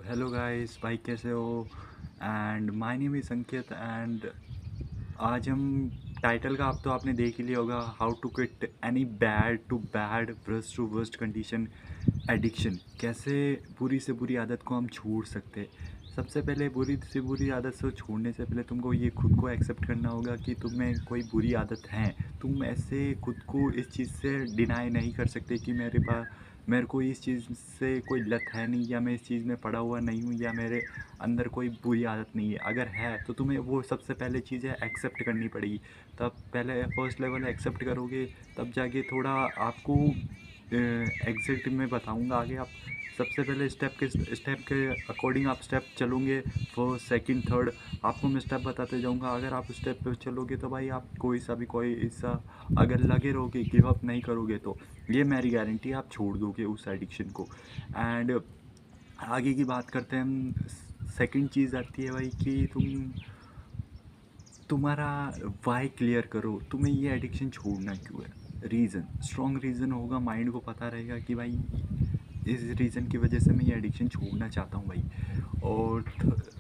Hello guys, भाई कैसे हो? And my name is Ankit and आज हम टाइटल का आप तो आपने देख ही लिया होगा, how to quit any bad to bad worst to worst condition addiction. कैसे बुरी से बुरी आदत को हम छोड़ सकते हैं। सबसे पहले बुरी से बुरी आदत से छोड़ने से पहले तुमको ये खुद को एक्सेप्ट करना होगा कि तुम्हें कोई बुरी आदत है। तुम ऐसे खुद को इस चीज़ से डिनाई नहीं कर सकते कि मेरे को इस चीज़ से कोई लत है नहीं, या मैं इस चीज़ में पड़ा हुआ नहीं हूँ, या मेरे अंदर कोई बुरी आदत नहीं है। अगर है तो तुम्हें वो सबसे पहले चीज़ है एक्सेप्ट करनी पड़ेगी। तब पहले फर्स्ट लेवल एक्सेप्ट करोगे, तब जाके थोड़ा आपको एग्जैक्ट मैं बताऊंगा आगे। आप सबसे पहले स्टेप के अकॉर्डिंग आप स्टेप चलोगे, फर्स्ट सेकंड थर्ड आपको मैं स्टेप बताते जाऊंगा। अगर आप स्टेप पे चलोगे तो भाई आप कोई सा अगर लगे रहोगे, गिव अप नहीं करोगे, तो ये मेरी गारंटी है आप छोड़ दोगे उस एडिक्शन को। एंड आगे की बात करते हैं हम। सेकंड चीज़ आती है भाई कि तुम्हारा वाई क्लियर करो, तुम्हें ये एडिक्शन छोड़ना क्यों है। रीज़न, स्ट्रॉन्ग रीज़न होगा, माइंड को पता रहेगा कि भाई इस रीज़न की वजह से मैं ये एडिक्शन छोड़ना चाहता हूँ भाई। और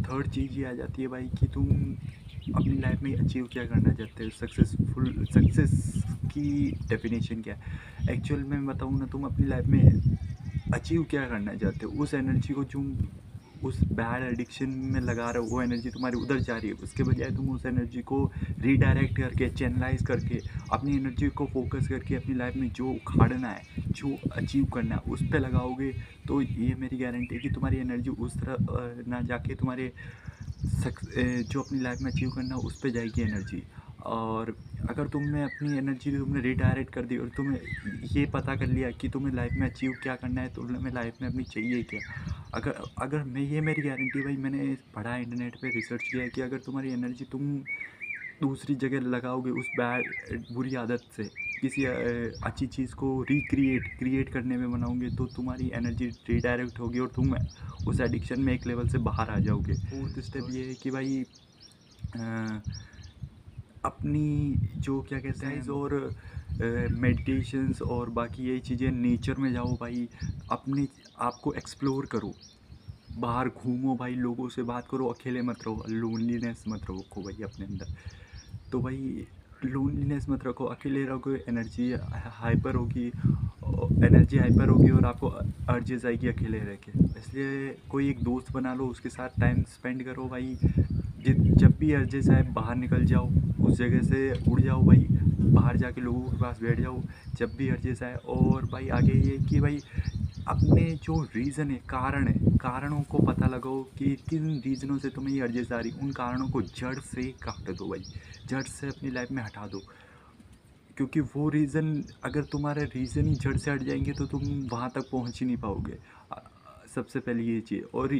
थर्ड चीज़ ये आ जाती है भाई कि तुम अपनी लाइफ में अचीव क्या करना चाहते हो। सक्सेस की डेफिनेशन क्या है एक्चुअल में मैं बताऊँ ना, तुम अपनी लाइफ में अचीव क्या करना चाहते हो। उस एनर्जी को जो उस बैड एडिक्शन में लगा रहे हो, वो एनर्जी तुम्हारी उधर जा रही है, उसके बजाय तुम उस एनर्जी को रीडायरेक्ट करके, चैनलाइज करके, अपनी एनर्जी को फोकस करके अपनी लाइफ में जो उखाड़ना है, जो अचीव करना है, उस पर लगाओगे। तो ये मेरी गारंटी है कि तुम्हारी एनर्जी उस तरह ना जाके तुम्हारे जो अपनी लाइफ में अचीव करना है उस पर जाएगी एनर्जी। और अगर तुमने अपनी एनर्जी तुमने रिडायरेक्ट कर दी और तुम्हें ये पता कर लिया कि तुम्हें लाइफ में अचीव क्या करना है, तो तुम्हें लाइफ में अपनी चाहिए क्या। अगर अगर मैं ये मेरी गारंटी भाई, मैंने पढ़ा है, इंटरनेट पे रिसर्च किया है कि अगर तुम्हारी एनर्जी तुम दूसरी जगह लगाओगे उस बुरी आदत से किसी अच्छी चीज़ को क्रिएट करने में बनाओगे, तो तुम्हारी एनर्जी रिडायरेक्ट होगी और तुम उस एडिक्शन में एक लेवल से बाहर आ जाओगे। फोर्थ स्टेप ये है कि भाई अ, अपनी जो क्या कहते हैं और मेडिटेशंस और बाकी यही चीज़ें, नेचर में जाओ भाई, अपने आप को एक्सप्लोर करो, बाहर घूमो भाई, लोगों से बात करो, अकेले मत रहो, लोनलीनेस मत रखो भाई अपने अंदर। तो भाई लोनलीनेस मत रखो, अकेले रहोगे एनर्जी हाइपर होगी और आपको अर्जेस आएगी अकेले रह के। इसलिए कोई एक दोस्त बना लो, उसके साथ टाइम स्पेंड करो भाई। जब भी अर्जेस आए बाहर निकल जाओ, उस जगह से उड़ जाओ भाई, बाहर जाके लोगों के पास बैठ जाओ जब भी अर्जेस आए। और भाई आगे ये कि भाई अपने जो रीज़न है, कारण है, कारणों को पता लगाओ कि किन रीज़नों से तुम्हें ये अर्जेस आ रही, उन कारणों को जड़ से काट दो भाई, जड़ से अपनी लाइफ में हटा दो। क्योंकि वो रीज़न, अगर तुम्हारे रीज़न ही जड़ से हट जाएंगे तो तुम वहाँ तक पहुँच ही नहीं पाओगे। सबसे पहले ये चीज़। और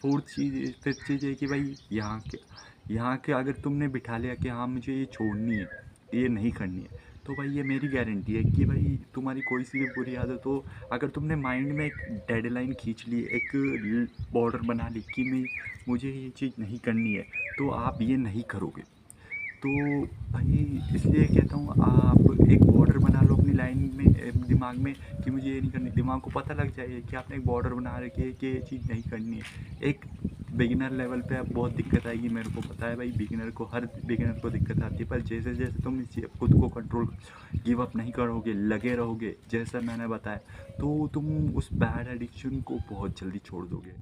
फोर्थ चीज़, फिफ्थ चीज़ है कि भाई यहाँ के अगर तुमने बिठा लिया कि हाँ मुझे ये छोड़नी है, ये नहीं करनी है, तो भाई ये मेरी गारंटी है कि भाई तुम्हारी कोई सी भी बुरी आदत हो, अगर तुमने माइंड में एक डेडलाइन खींच ली, एक बॉर्डर बना ली कि मुझे ये चीज़ नहीं करनी है, तो आप ये नहीं करोगे। तो भाई इसलिए कहता हूँ, आप एक बॉर्डर बना लो अपनी लाइन में, दिमाग में, कि मुझे ये नहीं करनी। दिमाग को पता लग जाए कि आपने एक बॉर्डर बना रखी है कि ये चीज़ नहीं करनी है। एक बिगिनर लेवल पे अब बहुत दिक्कत आएगी, मेरे को पता है भाई, हर बिगिनर को दिक्कत आती है, पर जैसे जैसे तुम खुद को कंट्रोल, गिव अप नहीं करोगे, लगे रहोगे जैसा मैंने बताया, तो तुम उस बैड एडिक्शन को बहुत जल्दी छोड़ दोगे।